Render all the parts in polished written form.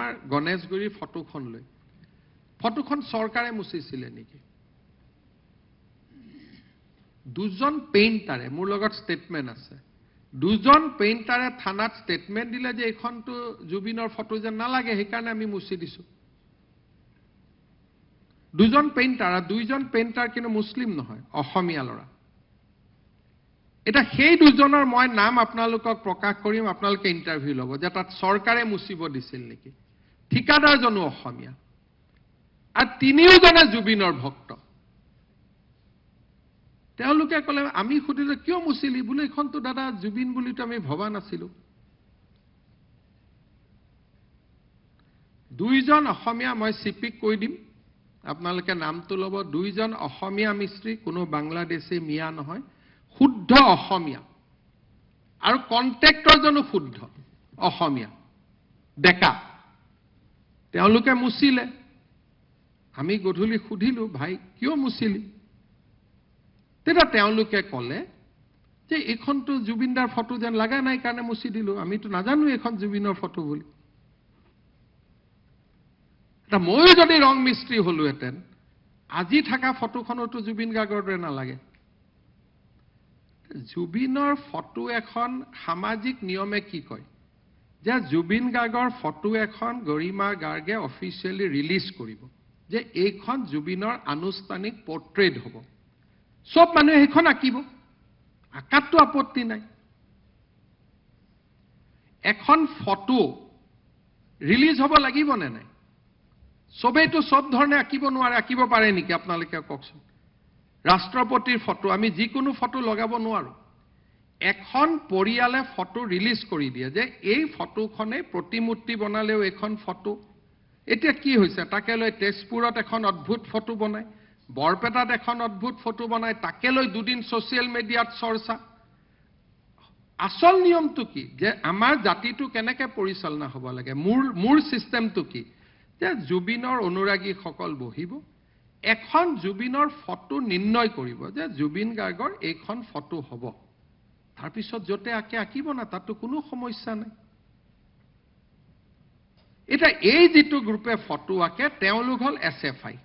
আমাৰ গণেশগুৰিৰ ফটোখন লৈ ফটোখন চৰকাৰে মুচিছিলে নেকি দুজন পেইণ্টাৰে মোৰ লগত ষ্টেটমেন্ট আছে দুজন পেইণ্টাৰে থানাত ষ্টেটমেন্ট দিলে যে এইখনটো জুবিনৰ ফটো যেন নালাগে সেইকাৰণে আমি মুছি দিছো দুজন পেইণ্টাৰ আৰু দুইজন পেইণ্টাৰ কিন্তু মুছলিম নহয় অসমীয়া ল'ৰা এটা সেই দুজনৰ মই নাম আপোনালোকক প্ৰকাশ কৰিম আপোনালোকে ইন্টাৰভিউ ল'ব যে তাত চৰকাৰে মুছিব দিছিল নেকি ঠিকাদাৰজনো অসমীয়া আৰু তিনিওজনে জুবিনৰ ভক্ত তেওঁলোকে ক'লে আমি সুধিলে কিয় মুছিলি বোলে এইখনটো দাদা জুবিন বুলিতো আমি ভবা নাছিলো দুইজন অসমীয়া মই সিপিক কৈ দিম আপোনালোকে নামটো ল'ব দুইজন অসমীয়া মিস্ত্ৰী কোনো বাংলাদেশী মিয়া নহয় শুদ্ধ অসমীয়া আৰু কন্ট্ৰাক্টৰজনো শুদ্ধ অসমীয়া ডেকা তেওঁলোকে মুছিলে আমি গধূলি সুধিলো ভাই কিয় মুছিলি তেতিয়া তেওঁলোকে ক'লে যে এইখনটো জুবিনদাৰ ফটো যেন লাগা নাই কাৰণে মুছি দিলো আমিতো নাজানো এইখন জুবিনৰ ফটো বুলি এটা ময়ো যদি ৰং মিস্ত্ৰী হলোহেঁতেন আজি থকা ফটোখনতো জুবিন গাৰ্গৰ দৰে নালাগে জুবিনৰ ফটো এখন সামাজিক নিয়মে কি কয় যে জুবিন গাৰ্গৰ ফটো এখন গৰিমা গাৰ্গে অফিচিয়েলি ৰিলিজ কৰিব যে এইখন জুবিনৰ আনুষ্ঠানিক পোৰ্ট্ৰেইট হ'ব সব মানুহে এইখন আঁকিব আঁকাতটো আপত্তি নাই এখন ফটো ৰিলিজ হ'ব লাগিব নে নাই সবেইতো সব ধৰণে আঁকিব নোৱাৰে আঁকিব পাৰে নেকি আপোনালোকে কওকচোন ৰাষ্ট্ৰপতিৰ ফটো আমি যিকোনো ফটো লগাব নোৱাৰো এখন পৰিয়ালে ফটো ৰিলিজ কৰি দিয়ে যে এই ফটোখনে প্ৰতিমূৰ্তি বনালেও এখন ফটো এতিয়া কি হৈছে তাকে লৈ তেজপুৰত এখন অদ্ভুত ফটো বনায় বৰপেটাত এখন অদ্ভুত ফটো বনায় তাকে লৈ দুদিন সোশ্যাল মিডিয়াত চৰ্চা আসল নিয়মটো কি যে আমাৰ জাতিটো কেনেকৈ পৰিচালনা হ'ব লাগে মূৰ সিস্টেমটো কি যে জুবিনৰ অনুৰাগীসকল বহিব এখন জুবিনৰ ফটো নিৰ্ণয় কৰিব যে জুবিন গাৰ্গৰ এইখন ফটো হ'ব তাৰ পিছত যতে আঁকিব না তাতো কোনো সমস্যা নাই এটা এই যেটো গ্ৰুপে ফটো আঁকে তেওঁলোক হল এছএফআই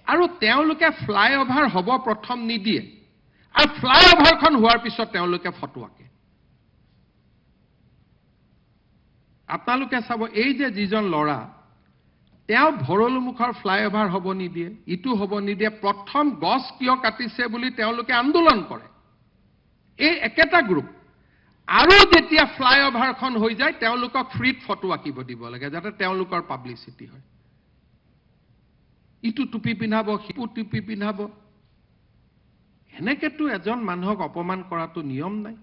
আৰু তেওঁলোকে ফ্লাইওভাৰ হ'ব প্ৰথম নিদিয়ে আৰু ফ্লাইওভাৰখন হোৱাৰ পিছত তেওঁলোকে ফটো আঁকে আপোনালোকে চাব এই যে যিজন ল'ৰা তেওঁ ভৰলুমুখৰ ফ্লাইওভাৰ হ'ব নিদিয়ে ইটো হ'ব নিদিয়ে প্ৰথম গছ কিয় কাটিছে বুলি তেওঁলোকে আন্দোলন কৰে এই একেটা গ্ৰুপ আৰু যেতিয়া ফ্লাইওভাৰখন হৈ যায় তেওঁলোকক ফ্ৰীত ফটো আঁকিব দিব লাগে যাতে তেওঁলোকৰ পাব্লিচিটি হয় ইটো টুপি পিন্ধাব সিটো টুপি পিন্ধাব এনেকেতো এজন মানুহক অপমান কৰাটো নিয়ম নাই